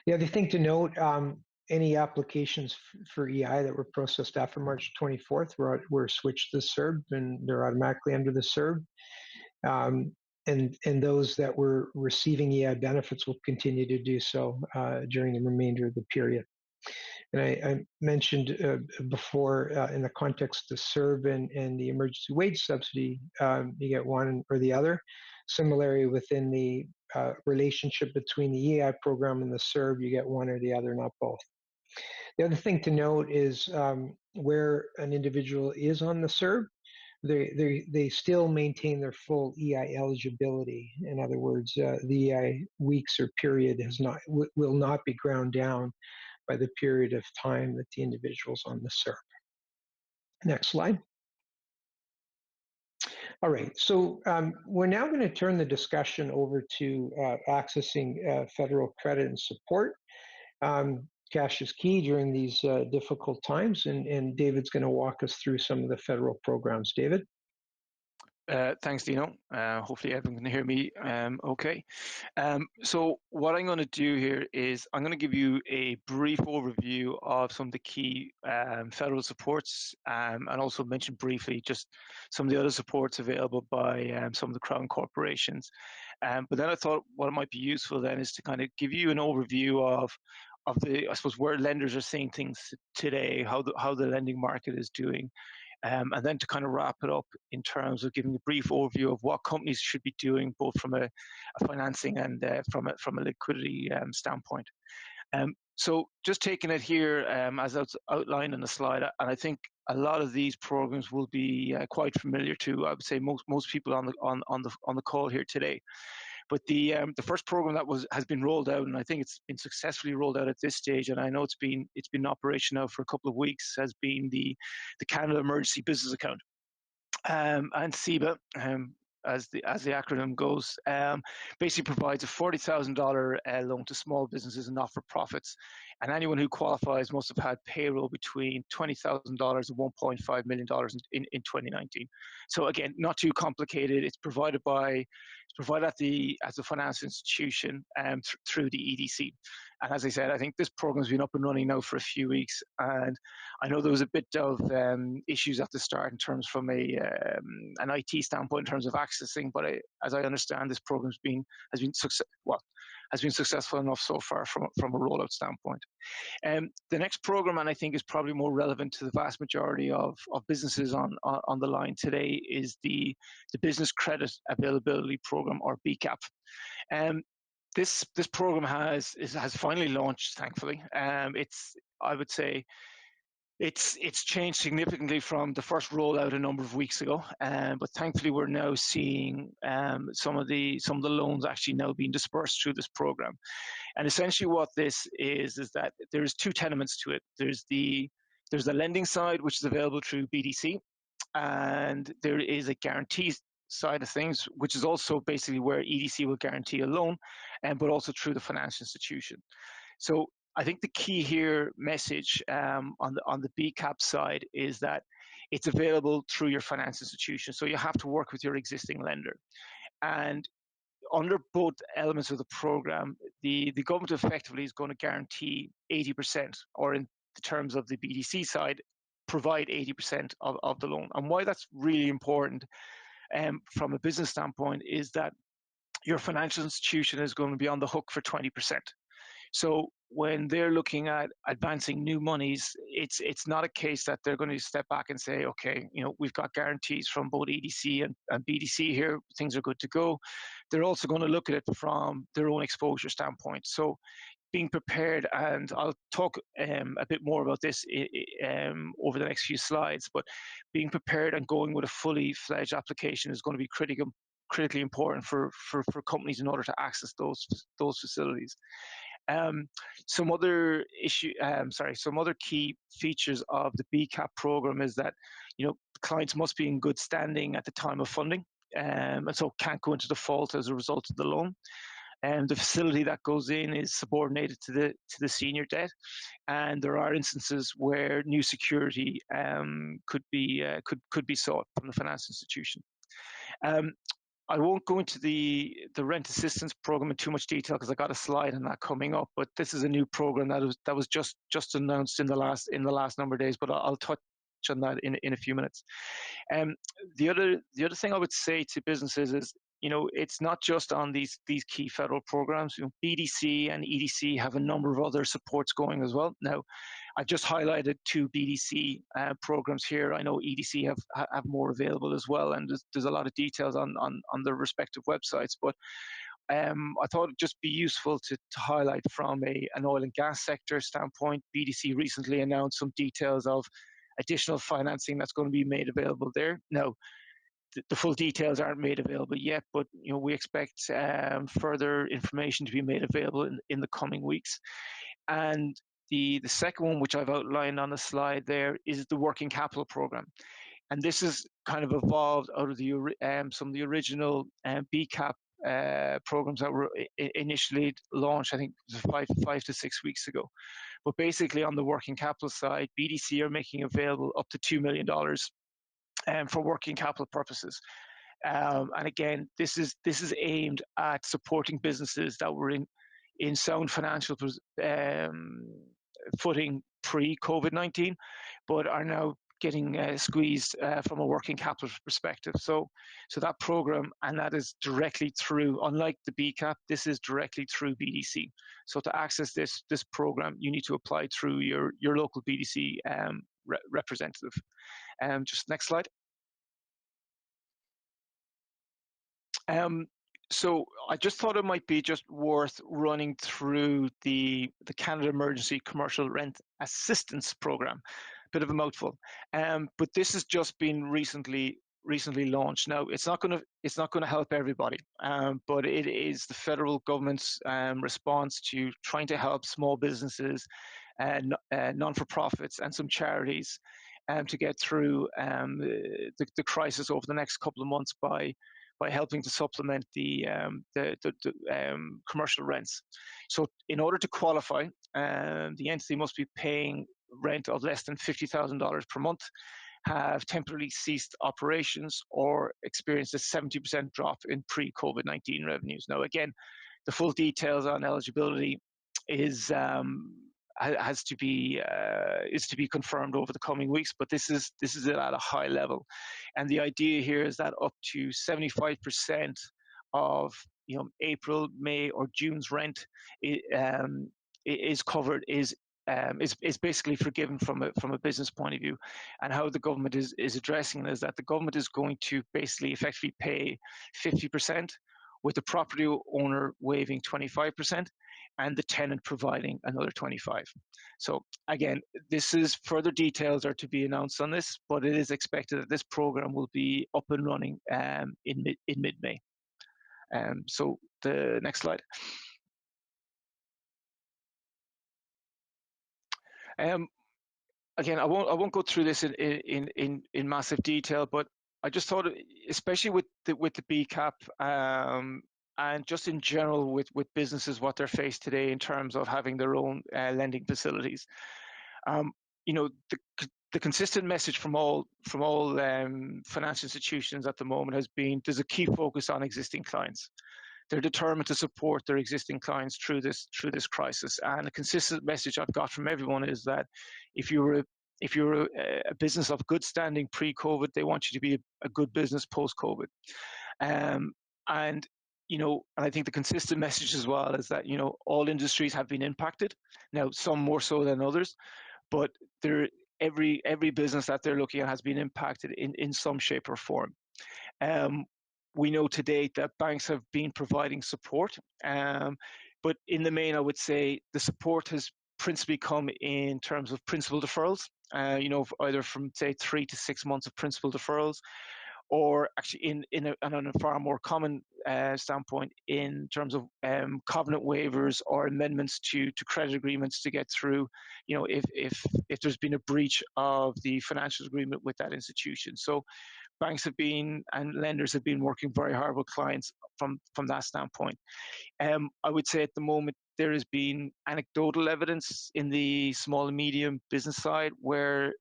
The other thing to note, any applications for EI that were processed after March 24th were switched to SERB, and they're automatically under the SERB. And those that were receiving EI benefits will continue to do so during the remainder of the period. And I mentioned before, in the context of SERB and the emergency wage subsidy, you get one or the other. Similarly, within the relationship between the EI program and the SERB, you get one or the other, not both. The other thing to note is where an individual is on the SERB, they still maintain their full EI eligibility. In other words, the EI weeks or period will not be ground down by the period of time that the individual's on the SERB. Next slide. All right, so we're now going to turn the discussion over to accessing federal credit and support. Cash is key during these difficult times, and David's going to walk us through some of the federal programs. David? Thanks, Dino. Hopefully everyone can hear me okay. So what I'm going to do here is I'm going to give you a brief overview of some of the key federal supports, and also mention briefly just some of the other supports available by some of the Crown corporations. But then I thought what it might be useful then is to kind of give you an overview of the, I suppose, where lenders are seeing things today, how the lending market is doing. And then to kind of wrap it up in terms of giving a brief overview of what companies should be doing, both from a financing and from a liquidity standpoint. So just taking it here as outlined in the slide, and I think a lot of these programs will be quite familiar to, I would say, most people on the call here today. But the first program that has been rolled out, and I think it's been successfully rolled out at this stage, and I know it's been in operation now for a couple of weeks, has been the Canada Emergency Business Account, and CEBA, as the acronym goes, basically provides a $40,000 loan to small businesses and not-for-profits, and anyone who qualifies must have had payroll between $20,000 and $1.5 million in 2019. So again, not too complicated. It's provided as a financial institution through the EDC. And as I said, I think this program's been up and running now for a few weeks, and I know there was a bit of issues at the start in terms from an IT standpoint in terms of accessing, but as I understand, this program's has been successful enough so far from a rollout standpoint. The next program, and I think is probably more relevant to the vast majority of businesses on the line today, is the Business Credit Availability Program, or BCAP. This program has finally launched, thankfully. I would say it's changed significantly from the first rollout a number of weeks ago, but thankfully we're now seeing some of the loans actually now being dispersed through this program. And essentially what this is that there's two tenements to it. There's the lending side, which is available through BDC, and there is a guarantee side of things, which is also basically where EDC will guarantee a loan, but also through the financial institution. So I think the key here message on the BCAP side is that it's available through your financial institution. So you have to work with your existing lender. And under both elements of the program, the government effectively is going to guarantee 80%, or in the terms of the BDC side, provide 80% of the loan. And why that's really important from a business standpoint is that your financial institution is going to be on the hook for 20%. So when they're looking at advancing new monies, it's not a case that they're going to step back and say, okay, we've got guarantees from both EDC and BDC here, things are good to go. They're also going to look at it from their own exposure standpoint. So being prepared, and I'll talk a bit more about this over the next few slides, but being prepared and going with a fully fledged application is going to be critically important for companies in order to access those facilities. Some other key features of the BCAP program is that clients must be in good standing at the time of funding, and so can't go into default as a result of the loan. And the facility that goes in is subordinated to the senior debt, and there are instances where new security could be sought from the financial institution. I won't go into the rent assistance program in too much detail because I got a slide on that coming up. But this is a new program that was just announced in the last number of days. But I'll touch on that in a few minutes. The other thing I would say to businesses is, it's not just on these key federal programs. BDC and EDC have a number of other supports going as well. Now, I've just highlighted two BDC programs here. I know EDC have more available as well, and there's a lot of details on their respective websites. But I thought it'd just be useful to highlight from an oil and gas sector standpoint. BDC recently announced some details of additional financing that's going to be made available there. Now, the full details aren't made available yet, but we expect further information to be made available in the coming weeks. And the second one, which I've outlined on the slide there, is the working capital program. And this is kind of evolved out of some of the original BCAP programs that were initially launched, I think five to 6 weeks ago. But basically on the working capital side, BDC are making available up to $2 million for working capital purposes. And again, this is aimed at supporting businesses that were in sound financial footing pre-COVID-19, but are now getting squeezed from a working capital perspective. So that program, and that is directly through, unlike the BCAP, this is directly through BDC. So to access this program, you need to apply through your local BDC representative. Just next slide. So I just thought it might be just worth running through the Canada Emergency Commercial Rent Assistance Program. Bit of a mouthful, but this has just been recently launched. Now it's not going to help everybody, but it is the federal government's response to trying to help small businesses and non-for-profits and some charities to get through the crisis over the next couple of months by by helping to supplement the commercial rents. So in order to qualify, the entity must be paying rent of less than $50,000 per month, have temporarily ceased operations, or experienced a 70% drop in pre-COVID-19 revenues. Now, again, the full details on eligibility is to be confirmed over the coming weeks, but this is it at a high level, and the idea here is that up to 75% of April, May, or June's rent is covered, is basically forgiven from a business point of view. And how the government is addressing it is that the government is going to basically effectively pay 50%, with the property owner waiving 25%, and the tenant providing another 25%. So again, further details are to be announced on this, but it is expected that this program will be up and running in mid-May. So the next slide. Again, I won't go through this in massive detail, but I just thought, especially with the BCAP, and just in general with businesses, what they're faced today in terms of having their own lending facilities. The consistent message from all financial institutions at the moment has been there's a key focus on existing clients. They're determined to support their existing clients through this crisis. And a consistent message I've got from everyone is that if you're a business of good standing pre-COVID, they want you to be a good business post-COVID. And I think the consistent message as well is that all industries have been impacted. Now, some more so than others, but every business that they're looking at has been impacted in some shape or form. We know to date that banks have been providing support, but in the main, I would say the support has principally come in terms of principal deferrals, either from, say, 3 to 6 months of principal deferrals, or actually on a far more common standpoint in terms of covenant waivers or amendments to credit agreements to get through, if there's been a breach of the financial agreement with that institution. So banks and lenders have been working very hard with clients from that standpoint. I would say at the moment there has been anecdotal evidence in the small and medium business side where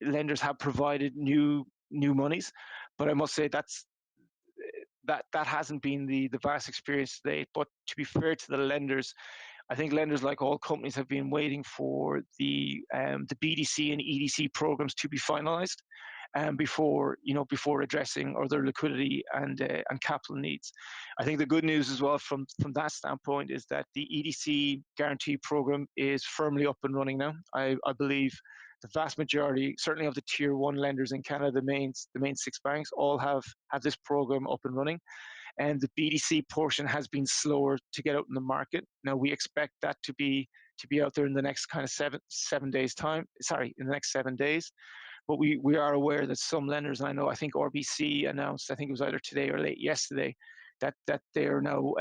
lenders have provided new monies, but I must say that hasn't been the vast experience today. But to be fair to the lenders, I think lenders, like all companies, have been waiting for the BDC and EDC programs to be finalized, before addressing their liquidity and capital needs. I think the good news as well from that standpoint is that the EDC guarantee program is firmly up and running now. I believe the vast majority, certainly of the tier 1 lenders in Canada, the main 6 banks, all have this program up and running. And the BDC portion has been slower to get out in the market. Now we expect that to be out there in the next kind of 7 days time. Sorry, in the next 7 days. But we are aware that some lenders, and I think RBC announced, I think it was either today or late yesterday, that they are now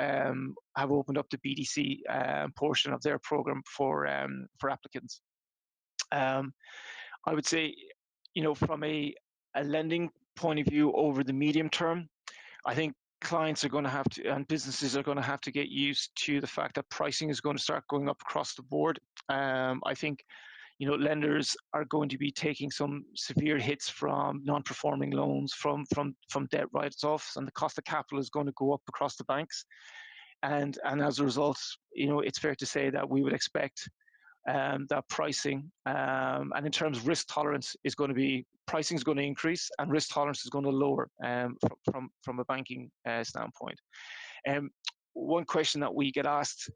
have opened up the BDC portion of their program for applicants. I would say, from a lending point of view over the medium term, I think clients are going to have to, and businesses are going to have to get used to the fact that pricing is going to start going up across the board. I think lenders are going to be taking some severe hits from non-performing loans, from debt write-offs, and the cost of capital is going to go up across the banks. And as a result, it's fair to say that we would expect that pricing, and in terms of risk tolerance, pricing is going to increase, and risk tolerance is going to lower from a banking standpoint. One question that we get asked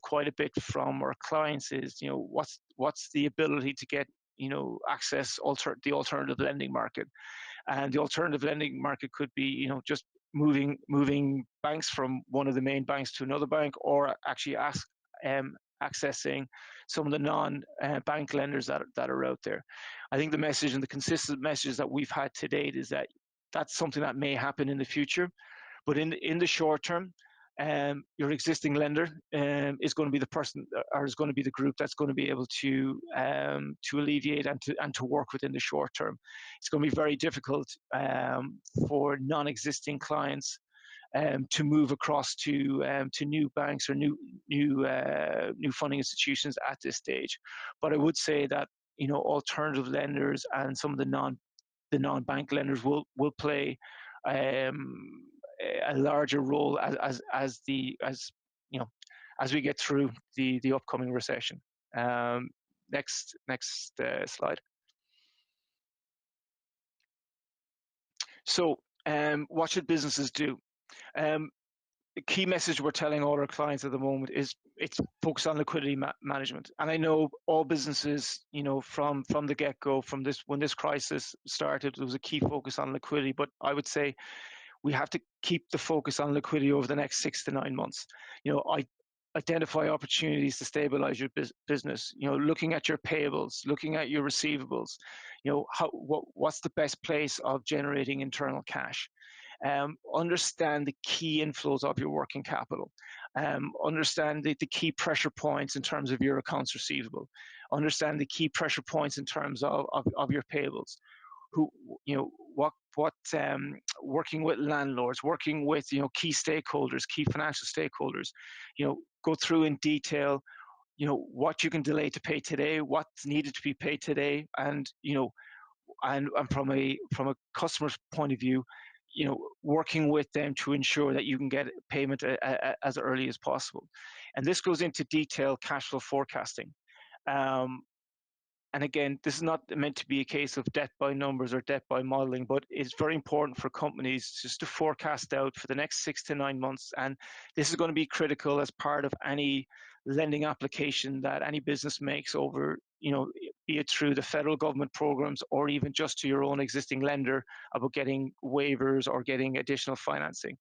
quite a bit from our clients is, what's the ability to get, access the alternative lending market? And the alternative lending market could be, just moving banks from one of the main banks to another bank, or actually accessing some of the non-bank lenders that are out there. I think the message, and the consistent message that we've had to date, is that that's something that may happen in the future. But in the short term, your existing lender is going to be the person, or is going to be the group that's going to be able to alleviate and to work within the short term. It's going to be very difficult for non-existing clients to move across to new banks or new funding institutions at this stage. But I would say that, you know, alternative lenders and some of the non-bank lenders will play a larger role as you know, as we get through the upcoming recession. Next slide. So what should businesses do? The key message we're telling all our clients at the moment is it's focused on liquidity management. And I know all businesses, you know, from the get-go, when this crisis started, there was a key focus on liquidity. But I would say we have to keep the focus on liquidity over the next 6 to 9 months. You know, identify opportunities to stabilize your business. You know, looking at your payables, looking at your receivables. You know, what's the best place of generating internal cash? Understand the key inflows of your working capital. Understand the key pressure points in terms of your accounts receivable. Understand the key pressure points in terms of your payables. You know, working with landlords, working with, you know, key stakeholders, key financial stakeholders. You know, go through in detail, you know, what you can delay to pay today, what's needed to be paid today, and, you know, and from a customer's point of view, you know, working with them to ensure that you can get payment as early as possible. And this goes into detailed cash flow forecasting. And again, this is not meant to be a case of debt by numbers or debt by modeling, but it's very important for companies just to forecast out for the next 6 to 9 months. And this is going to be critical as part of any lending application that any business makes over, you know, be it through the federal government programs or even just to your own existing lender about getting waivers or getting additional financing.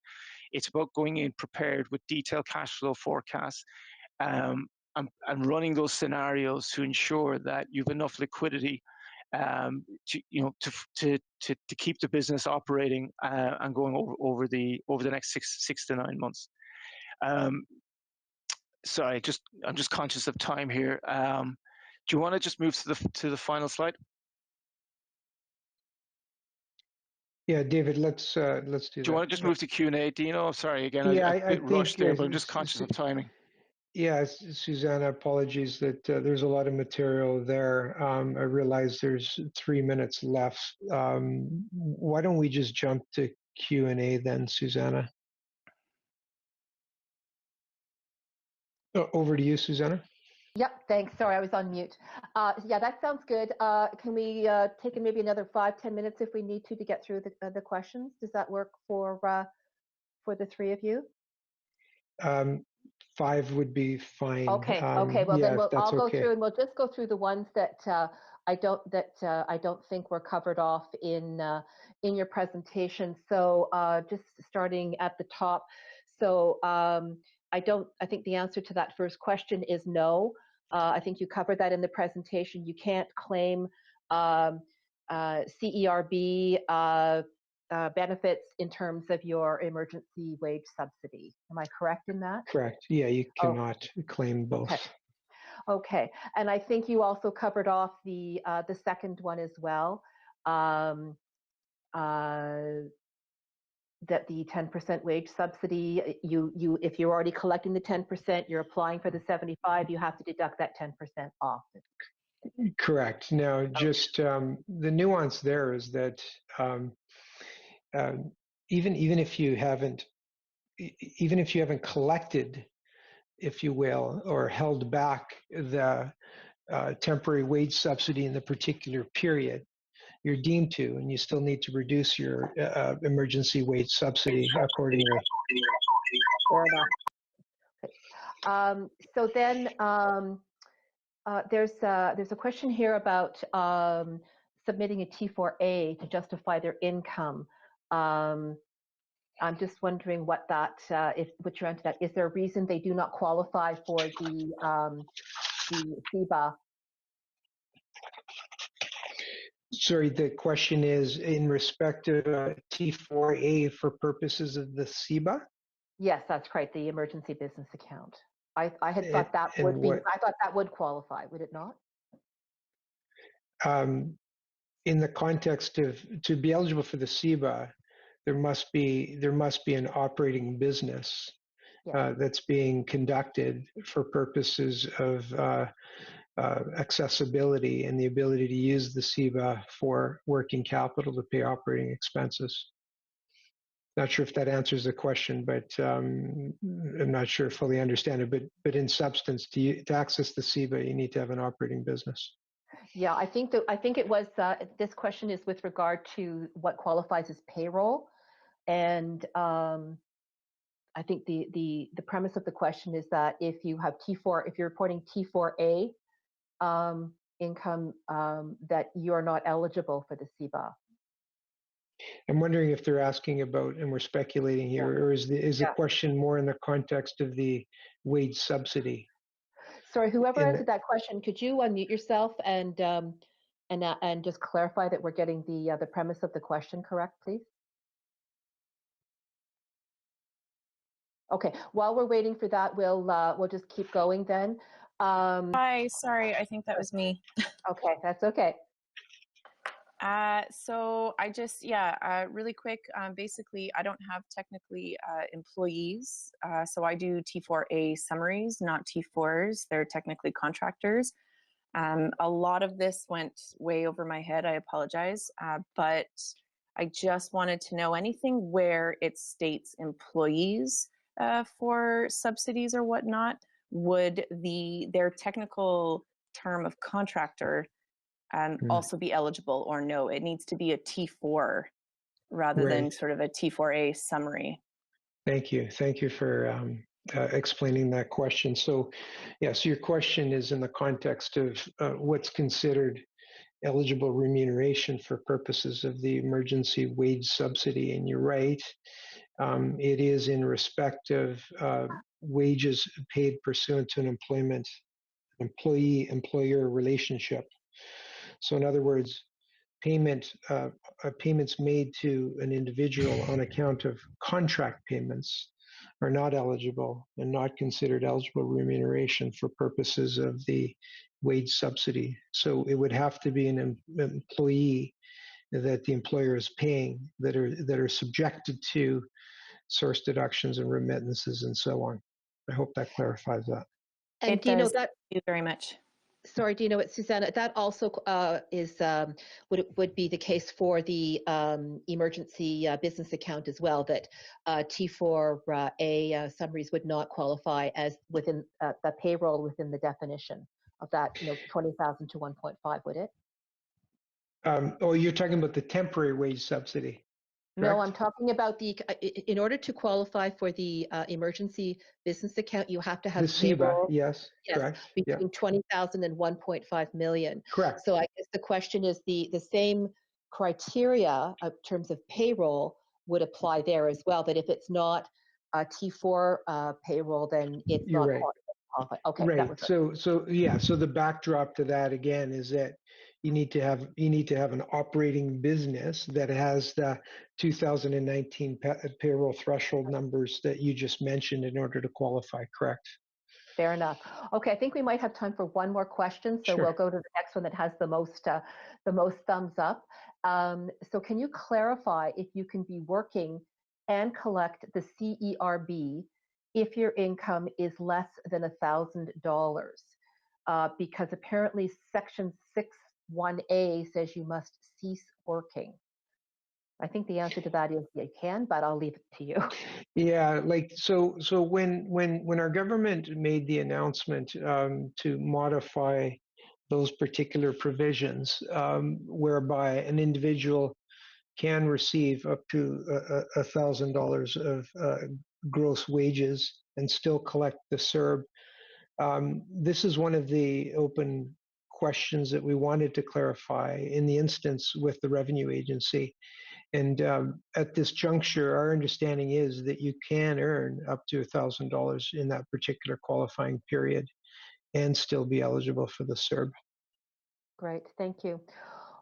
It's about going in prepared with detailed cash flow forecasts, and running those scenarios to ensure that you've enough liquidity to keep the business operating and going over the next six to 9 months. Sorry, I'm just conscious of time here. Do you want to just move to the final slide? Yeah, David, let's do that. Do you want to just move to Q&A, Dino? Sorry, again, yeah, I a bit rushed there, but I'm just conscious of timing. Yeah, Susanna, apologies that there's a lot of material there. I realize there's 3 minutes left. Why don't we just jump to Q&A then, Susanna? Over to you, Susanna. Yep, thanks. Sorry, I was on mute. Yeah, that sounds good. Can we take maybe another 5-10 minutes if we need to get through the questions? Does that work for the three of you? 5 would be fine. Okay. Okay. Well, yeah, then I'll go okay. through, and we'll just go through the ones that I don't think were covered off in your presentation. So just starting at the top. So I think the answer to that first question is no. I think you covered that in the presentation. You can't claim CERB benefits in terms of your emergency wage subsidy. Am I correct in that? Correct. Yeah, you cannot claim both. Okay. Okay, and I think you also covered off the second one as well. That the 10% wage subsidy, you if you're already collecting the 10%, you're applying for the 75, you have to deduct that 10% off. Correct. Now, just the nuance there is that even if you haven't collected, if you will, or held back the temporary wage subsidy in the particular period, you're deemed to, and you still need to reduce your emergency wage subsidy accordingly. Fair enough. So then there's a question here about submitting a T4A to justify their income. I'm just wondering what what you're onto that. Is there a reason they do not qualify for the CEBA? Sorry, the question is in respect of T4A for purposes of the CEBA? Yes, that's right. The emergency business account. I had thought that And would be. what, I thought that would qualify. Would it not? in the context of, to be eligible for the CEBA, there must be an operating business Yes. that's being conducted for purposes of accessibility and the ability to use the CEBA for working capital to pay operating expenses. Not sure if that answers the question, but I'm not sure I fully understand it. But in substance, to access the CEBA, you need to have an operating business. Yeah, I think it was. This question is with regard to what qualifies as payroll, and I think the premise of the question is that if you have T4, if you're reporting T4A income, that you're not eligible for the CEBA. I'm wondering if they're asking about, and we're speculating here, Yeah. or is the question more in the context of the wage subsidy? Sorry, whoever answered that question, could you unmute yourself and just clarify that we're getting the premise of the question correct, please? Okay. While we're waiting for that, we'll just keep going then. Hi, sorry, I think that was me. Okay, that's okay. So I just, really quick, basically, I don't have technically employees. So I do T4A summaries, not T4s. They're technically contractors. A lot of this went way over my head. I apologize. But I just wanted to know anything where it states employees for subsidies or whatnot, would their technical term of contractor also be eligible, or no, it needs to be a T4 rather than sort of a T4A summary? Thank you. Thank you for explaining that question. So, so your question is in the context of what's considered eligible remuneration for purposes of the emergency wage subsidy. And you're right, it is in respect of wages paid pursuant to an employee-employer relationship. So in other words, payments made to an individual on account of contract payments are not eligible and not considered eligible remuneration for purposes of the wage subsidy. So it would have to be an employee that the employer is paying that are subjected to source deductions and remittances and so on. I hope that clarifies that. And it Dino, does. Thank you very much. Sorry, Dino, it's Susanna. That also would be the case for the emergency business account as well, that T4A summaries would not qualify as within the payroll within the definition of that, 20,000 to 1.5, would it? You're talking about the temporary wage subsidy. No, correct? I'm talking about in order to qualify for the emergency business account, you have to have the CEBA, payroll, yes, correct. between 20,000 and 1.5 million. Correct. So I guess the question is the same criteria in terms of payroll would apply there as well, that if it's not a T4 payroll, then it's You're not right. qualified. Okay, Right. that was it. So the backdrop to that again is that you need to have an operating business that has the 2019 payroll threshold numbers that you just mentioned in order to qualify. Correct. Fair enough. Okay, I think we might have time for one more question, so Sure. we'll go to the next one that has the most thumbs up. So can you clarify if you can be working and collect the CERB if your income is less than $1,000? Because apparently Section 6(1)A says you must cease working. I think the answer to that is you can, but I'll leave it to you. Yeah, so when our government made the announcement to modify those particular provisions, whereby an individual can receive up to $1,000 of gross wages and still collect the Serb. This is one of the open questions that we wanted to clarify in the instance with the Revenue Agency. And at this juncture, our understanding is that you can earn up to $1,000 in that particular qualifying period and still be eligible for the Serb. Great, thank you.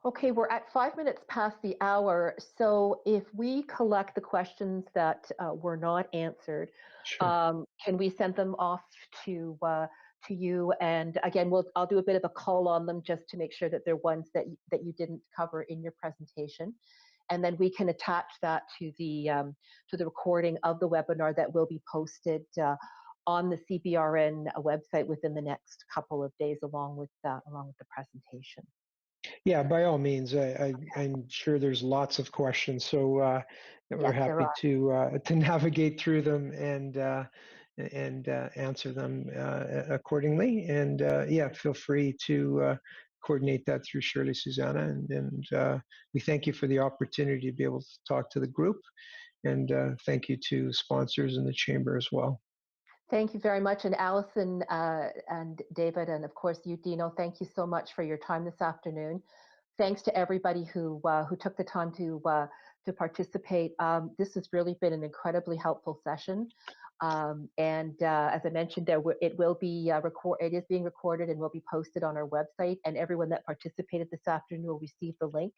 Okay, we're at 5 minutes past the hour. So if we collect the questions that were not answered, Sure. can we send them off to you? And again, I'll do a bit of a call on them just to make sure that they're ones that you didn't cover in your presentation. And then we can attach that to the recording of the webinar that will be posted on the CBRN website within the next couple of days, along with the presentation. Yeah, by all means. I'm sure there's lots of questions, so we're Yes, there happy are. to navigate through them and answer them accordingly. And yeah, feel free to coordinate that through Shirley, Susanna, and we thank you for the opportunity to be able to talk to the group, and thank you to sponsors in the chamber as well. Thank you very much. And Allison and David, and of course you, Dino, thank you so much for your time this afternoon. Thanks to everybody who took the time to participate. This has really been an incredibly helpful session. And as I mentioned, it will be it is being recorded and will be posted on our website. And everyone that participated this afternoon will receive the link.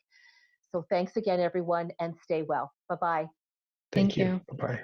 So thanks again, everyone, and stay well. Bye-bye. Thank you. Bye-bye.